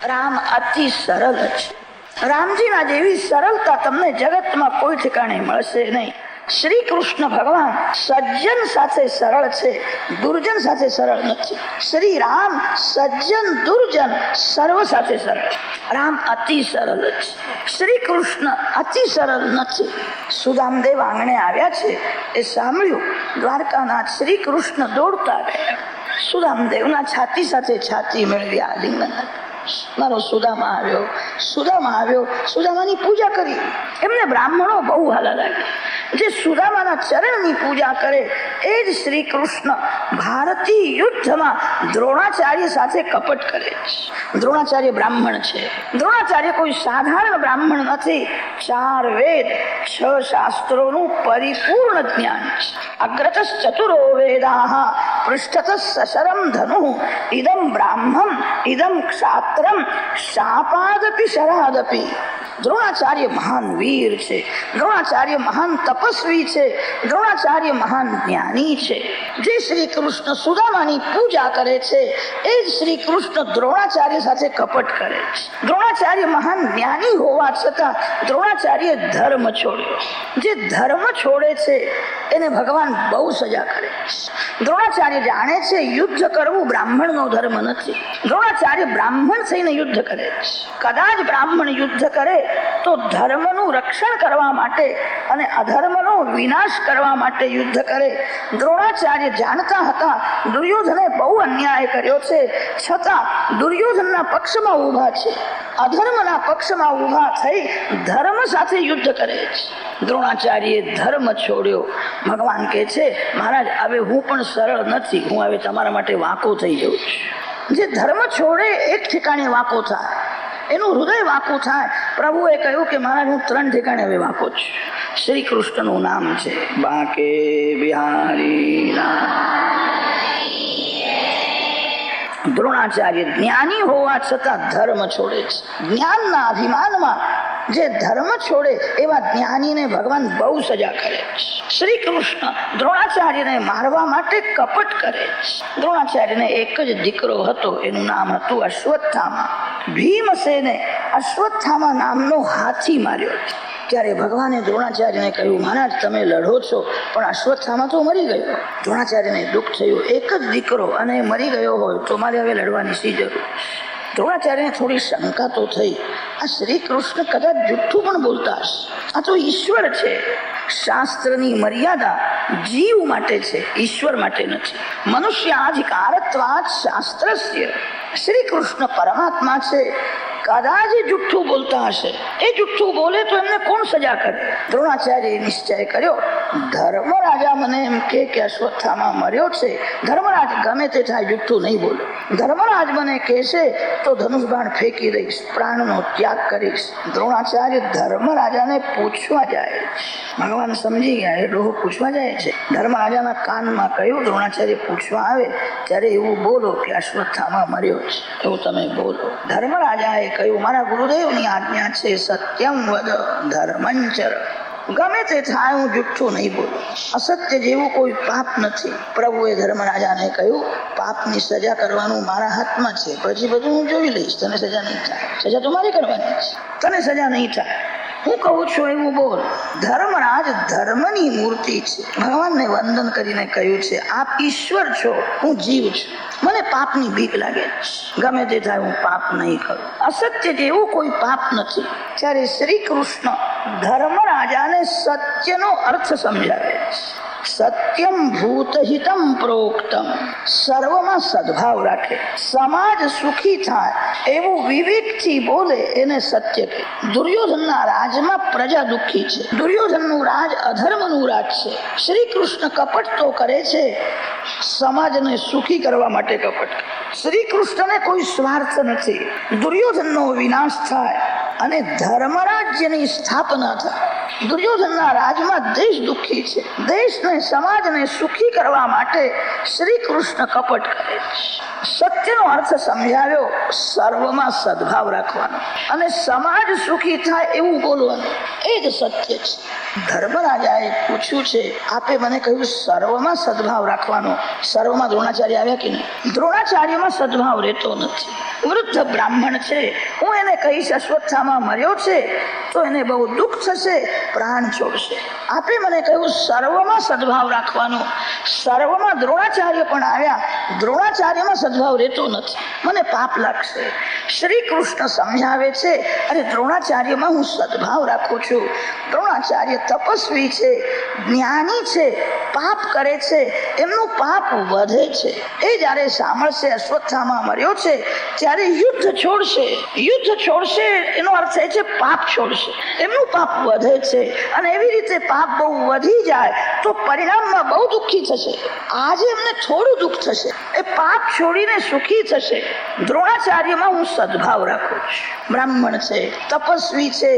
રામ અતિ સરળ છે. રામજીના જેવી સરળતા તમને જગતમાં કોઈ ઠેકાણે મળશે નહીં. શ્રી કૃષ્ણ ભગવાન સજ્જન સાથે સરળ છે, દુર્જન સાથે સરળ નથી. શ્રી રામ સજ્જન દુર્જન સર્વ સાથે સરળ. રામ અતિ સરળ છે, શ્રી કૃષ્ણ અતિ સરળ નથી. સુદામદેવ આંગણે આવ્યા છે એ સાંભળ્યું. દ્વારકાનાથ શ્રી કૃષ્ણ દોડતા ગયા. સુદામદેવના છાતી સાથે છાતી મેળવી આલિંગન. મારો સુદામા આવ્યો, સુદામા આવ્યો. સુદામાની પૂજા કરી. એમને બ્રાહ્મણો બહુ હાલા લાગે. જે સુદામાના ચરણની પૂજા કરે એ જ શ્રી કૃષ્ણ ભારતીય યુદ્ધમાં દ્રોણાચાર્ય સાથે કપટ કરે છે. દ્રોણાચાર્ય બ્રાહ્મણ છે. દ્રોણાચાર્ય કોઈ સાધારણ બ્રાહ્મણ નથી. 4 વેદ 6 શાસ્ત્રોનું પરિપૂર્ણ જ્ઞાન છે. અગ્રતઃ ચતુરો વેદાઃ પૃષ્ઠતઃ સશરમ ધનુઃ ઇદમ બ્રાહ્મણ ઇદમ ક્ષાત્રમ શાપાદપી શરાદપી. દ્રોણાચાર્ય મહાન વીર છે. દ્રોણાચાર્ય મહાન તપસ્વી છે. દ્રોણાચાર્ય મહાન જ્ઞાની છે. જે શ્રી કૃષ્ણ સુદામાની પૂજા કરે છે એ જ શ્રી કૃષ્ણ દ્રોણાચાર્ય સાથે કપટ કરે છે. દ્રોણાચાર્ય મહાન જ્ઞાની હોવા છતાં દ્રોણાચાર્ય ધર્મ છોડ્યો. જે ધર્મ છોડે છે એને ભગવાન બહુ સજા કરે છે. દ્રોણાચાર્ય જાણે છે યુદ્ધ કરવું બ્રાહ્મણનો ધર્મ નથી. દ્રોણાચાર્ય બ્રાહ્મણ થઈને યુદ્ધ કરે છે. કદાચ બ્રાહ્મણ યુદ્ધ કરે તો ધર્મનું રક્ષણ કરવા માટે અને અધર્મનો વિનાશ કરવા માટે યુદ્ધ કરે. દ્રોણાચાર્ય જાણતા હતા દુર્યોધને બહુ અન્યાય કર્યો છે, છતાં દુર્યોધનના પક્ષમાં ઊભા છે. અધર્મના પક્ષમાં ઊભા થઈ ધર્મ સાથે યુદ્ધ કરે છે. દ્રોણાચાર્યે ધર્મ છોડ્યો. ભગવાન કહે છે મહારાજ હવે હું પણ સરળ નથી, હું હવે તમારા માટે વાંકો થઈ જાઉં છું. જે ધર્મ છોડે એક ઠેકાણે વાંકો થાય, એનું હૃદય વાંકું થાય. પ્રભુએ કહ્યું કે મહારાજ હું 3 ઠેકાણે હવે વાંકો છું. શ્રી કૃષ્ણનું નામ છે બાંકે બિહારી રામ. દ્રોણાચાર્ય જ્ઞાની હોવા છતાં ધર્મ છોડે છે. જ્ઞાનના અભિમાનમાં જે ધર્મ છોડે એવા જ્ઞાનીને ભગવાન બહુ સજા કરે છે. શ્રી કૃષ્ણ દ્રોણાચાર્યને મારવા માટે કપટ કરે છે. દ્રોણાચાર્યને એક જ દીકરો હતો, એનું નામ હતું અશ્વત્થામા. ભીમસેને અશ્વત્થામા નામનો હાથી માર્યો. ત્યારે ભગવાને દ્રોણાચાર્યને કહ્યું મહારાજ તમે લડો છો પણ અશ્વત્થામા તો મરી ગયો. દ્રોણાચાર્યને દુઃખ થયું. એક જ દીકરો અને મરી ગયો હોય તો મારે હવે લડવાની શી જરૂર. દ્રોણાચાર્યને થોડી શંકા તો થઈ, આ શ્રી કૃષ્ણ કદાચ જુઠ્ઠું પણ બોલતા હશે. આ તો ઈશ્વર છે. શાસ્ત્રની મર્યાદા જીવ માટે છે, ઈશ્વર માટે નથી. મનુષ્ય અધિકારત્વાત શાસ્ત્રસ્ય. શ્રી કૃષ્ણ પરમાત્મા છે, કદાચ જુઠ્ઠું બોલતા હશે. એ જુઠ્ઠું બોલે તો એમને કોણ સજા કરે. દ્રોણાચાર્યએ નિશ્ચય કર્યો ધર્મરાજા મને એમ કે અશ્વત્થામા મર્યો છે, ધર્મરાજ ગમે તે થાય જુઠ્ઠું નહીં બોલો. ધર્મરાજ મને કહેશે તો ધનુષ બાણ ફેંકી દઈશ, પ્રાણનો ત્યાગ કરીશ. દ્રોણાચાર્ય ધર્મરાજાને પૂછવા જાય. ભગવાન સમજી ગયા એ ડોહો પૂછવા જાય છે. ધર્મરાજાના કાનમાં કહ્યું દ્રોણાચાર્ય પૂછવા આવે ત્યારે એવું બોલો કે અશ્વત્થામા મર્યો છે, એવું તમે બોલો. ધર્મરાજાએ કહ્યું મારા ગુરુદેવની આજ્ઞા છે સત્યમ વદ ધર્મંચર. ગમે તે થાય હું જુઠ્ઠું નહીં બોલું. અસત્ય જેવું કોઈ પાપ નથી. પ્રભુએ ધર્મરાજાને કહ્યું પાપની સજા કરવાનું મારા હાથમાં છે, પછી બધું હું જોઈ લઈશ, તને સજા નહીં થાય. સજા તો મારે કરવાની છે, તને સજા નહીં થાય. હું કહું છું એવું બોલ. ધર્મરાજ ધર્મની મૂર્તિ છે. ભગવાનને વંદન કરીને કહ્યું છે આપ ઈશ્વર છો, હું જીવ છું. મને પાપની બીક લાગે છે. ગમે તે થાય હું પાપ નહીં કરું. અસત્ય જેવું કોઈ પાપ નથી. ત્યારે શ્રી કૃષ્ણ ધર્મરાજાને સત્યનો અર્થ સમજાવે છે. સત્યમ ભૂતહિતમ પ્રોક્તમ. સર્વમાં સદભાવ રાખે, સમાજ સુખી થાય એવું વિવેકથી બોલે એને સત્ય કહે. દુર્યોધનના રાજમાં પ્રજા દુઃખી છે. દુર્યોધનનું રાજ અધર્મનું રાજ છે. શ્રી કૃષ્ણ કપટ તો કરે છે, સમાજને સુખી કરવા માટે કપટ કરે. શ્રી કૃષ્ણને કોઈ સ્વાર્થ નથી. દુર્યોધનનો વિનાશ થાય અને ધર્મરાજ્યની સ્થાપના થાય. દુર્યોધનના રાજમાં દેશ દુઃખી છે. દેશને સમાજને સુખી કરવા માટે શ્રી કૃષ્ણ કપટ કરે છે. સત્યનો અર્થ સમજાવ્યો સર્વમાં સદભાવ રાખવાનો અને સમાજ સુખી થાય એવું બોલવાનું. એ જ સત્ય છે. ધર્મરાજાએ પૂછ્યું છે, આપે મને કહ્યું સર્વમાં સદભાવ રાખવાનો. સર્વમાં દ્રોણાચાર્ય આવ્યા કે નહીં? દ્રોણાચાર્યમાં સદભાવ રહેતો નથી. વૃદ્ધ બ્રાહ્મણ છે, હું એને કહીશ અશ્વત્થામા મર્યો છે તો એને બહુ દુઃખ થશે, પ્રાણ છોડશે. આપે મને કહ્યું સર્વમાં સદભાવ રાખવાનો. સર્વમાં દ્રોણાચાર્ય પણ આવ્યા, દ્રોણાચાર્યમાં સદભાવ રહેતો નથી, મને પાપ લાગશે. શ્રી કૃષ્ણ સમજાવે છે, અરે દ્રોણાચાર્યમાં હું સદભાવ રાખું છું. દ્રોણાચાર્ય તપસ્વી છે, જ્ઞાની છે, પાપ કરે છે, એમનું પાપ વધે છે. એ જ્યારે સાંભળશે અશ્વત્થામા મર્યો છે ત્યારે યુદ્ધ છોડશે. યુદ્ધ છોડશે એનો અર્થ એ છે પાપ છોડશે. એમનું પાપ વધે છે અને એવી રીતે પાપ બહુ વધી જાય તો પરિણામમાં બહુ દુઃખી થશે. આજે એમને થોડું દુઃખ થશે, એ પાપ છોડીને સુખી થશે. દ્રોણાચાર્યમાં હું સદભાવ રાખું છું. બ્રાહ્મણ છે, તપસ્વી છે,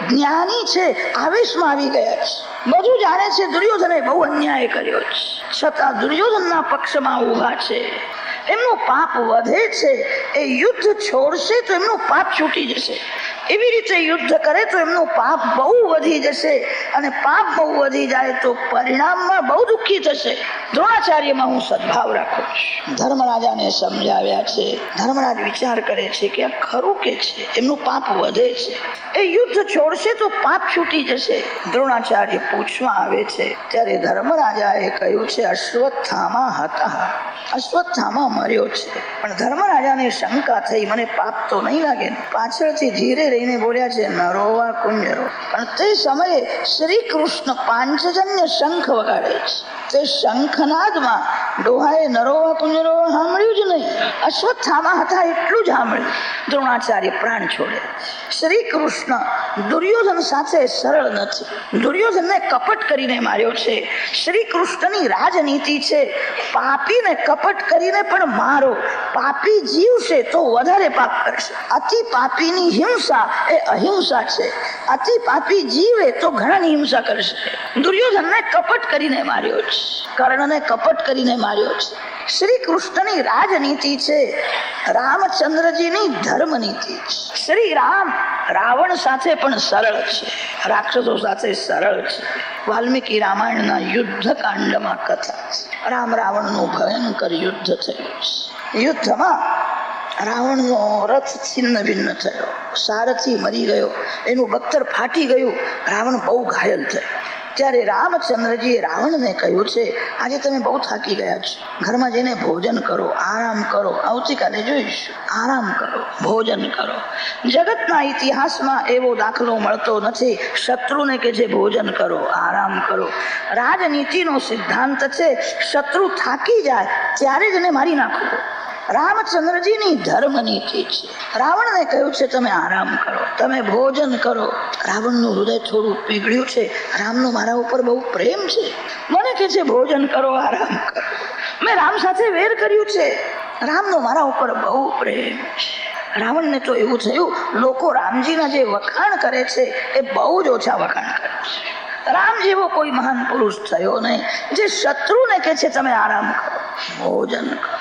જ્ઞાની છે, આવેશમાં આવી ગયા છે, બધું જાણે છે. દુર્યોધને બહુ અન્યાય કર્યો છે, છતાં દુર્યોધનના પક્ષમાં ઊભા છે. એમનું પાપ વધે છે, એ યુદ્ધ છોડશે તો એમનું પાપ છૂટી જશે. એવી રીતે યુદ્ધ કરે તો એમનું પાપ બહુ વધી જશે અને પાપ બહુ વધી જાય તો પરિણામમાં બહુ દુઃખી થશે. દ્રોણાચાર્યમાં હું સદભાવ રાખું છું. ધર્મરાજાને સમજાવ્યા છે. ધર્મરાજ વિચાર કરે છે કે આ ખરું કે છે, એમનું પાપ વધે છે, એ યુદ્ધ છોડશે તો પાપ છૂટી જશે. દ્રોણાચાર્ય પૂછવા આવે છે ત્યારે ધર્મરાજાએ કહ્યું છે અશ્વત્થામા હતા, અશ્વત્થામા મર્યો છે. પણ ધર્મરાજાને શંકા થઈ, મને પાપ તો નહીં લાગે ને. પાછળથી ધીરે રહીને બોલ્યા છે નરોવા કુંજરો. પણ તે સમયે શ્રી કૃષ્ણ પાંચજન્ય શંખ વગાડે છે. તે શંખનાદમાં ડોહાએ નરોવા કુંજરો સાંભળ્યું જ નહીં, અશ્વત્થામા હતા એટલું જ સાંભળ્યું. દ્રોણાચાર્ય પ્રાણ છોડે. શ્રી કૃષ્ણ દુર્યોધન સાથે સરળ નથી. દુર્યોધનને કપટ કરીને માર્યો છે. શ્રી કૃષ્ણની રાજનીતિ છે પાપીને કપટ કરીને પણ મારો. પાપી જીવશે તો વધારે પાપ કરશે. અતિ પાપીની હિંસા એ અહિંસા છે. અતિ પાપી જીવે તો ઘણાની હિંસા કરશે. દુર્યોધનને કપટ કરીને માર્યો છે, કર્ણને કપટ કરીને માર્યો છે. શ્રી કૃષ્ણની રાજનીતિ છે, રામચંદ્રજીની ધર્મનીતિ છે. શ્રી રામ રાવણ સાથે પણ સરળ છે, રાક્ષસો સાથે સરળ છે. વાલ્મીકી રામાયણના યુદ્ધ કાંડમાં કથા છે. રામ રાવણનું ભયંકર યુદ્ધ થયું છે. યુદ્ધમાં રાવણનો રથ છિન્ન ભિન્ન થયો, સારથી મરી ગયો, એનું બખ્તર ફાટી ગયું, રાવણ બહુ ઘાયલ થયો. ત્યારે રામચંદ્રજીએ રાવણને કહ્યું છે આજે તમે બહુ થાકી ગયા છો, ઘરમાં જઈને ભોજન કરો, આરામ કરો, આવતીકાલે જોઈશું. આરામ કરો, ભોજન કરો. જગતના ઇતિહાસમાં એવો દાખલો મળતો નથી શત્રુને કે જે ભોજન કરો, આરામ કરો. રાજનીતિનો સિદ્ધાંત છે શત્રુ થાકી જાય ત્યારે જ એને મારી નાખવો. રામચંદ્રજીની ધર્મનીતિ છે. રાવણને કહ્યું છે તમે આરામ કરો, તમે ભોજન કરો. રાવણનું હૃદય થોડું પીગળ્યું છે, રામનો મારા ઉપર બહુ પ્રેમ છે, મને કે છે ભોજન કરો, આરામ કરો. મેં રામ સાથે વેર કર્યું છે, રામનો મારા ઉપર બહુ પ્રેમ છે. રાવણને તો એવું થયું લોકો રામજીના જે વખાણ કરે છે એ બહુ જ ઓછા વખાણ કરે છે. રામ જેવો કોઈ મહાન પુરુષ થયો નહીં જે શત્રુને કે છે તમે આરામ કરો, ભોજન કરો.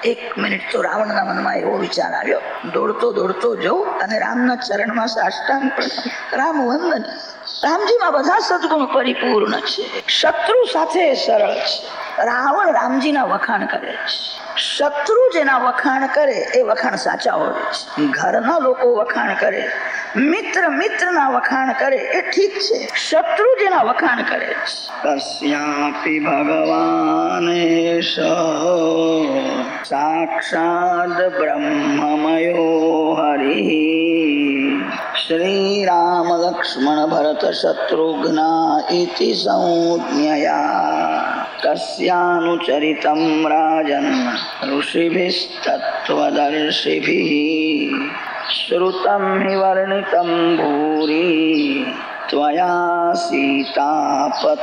એક મિનિટ તો રાવણના મનમાં એવો વિચાર આવ્યો, દોડતો દોડતો જવું અને રામના ચરણમાં સાષ્ટાંગ પ્રણામ, રામ વંદન. રામજીમાં બધા સદગુણ પરિપૂર્ણ છે. શત્રુ સાથે સરળ છે. રાવણ રામજીના વખાણ કરે છે. શત્રુ જેના વખાણ કરે એ વખાણ સાચા હોય છે. ઘરના લોકો વખાણ કરે, મિત્ર મિત્રના વખાણ કરે એ ઠીક છે. શત્રુ જેના વખાણ કરે કસ્યાપી ભગવાન સાક્ષાત બ્રહ્મમયો હરિ શ્રી રામ લક્ષ્મણ ભરત શત્રુઘ્ના ઇતિ સંજ્ઞયા તસ્યાનુચરિતમ રાજન ઋષિભિસ્તત્વદર્શિભિઃ શ્રુતમ હિ વર્ણિતમ ભૂરી ત્વયા સીતાપતેર્મુહુઃ.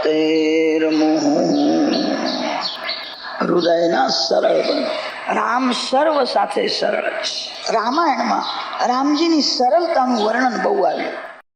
હૃદયના સરળ બનો. રામ સર્વ સાથે સરળ છે. રામાયણમાં રામજીની સરળતાનું વર્ણન બહુ આવ્યું.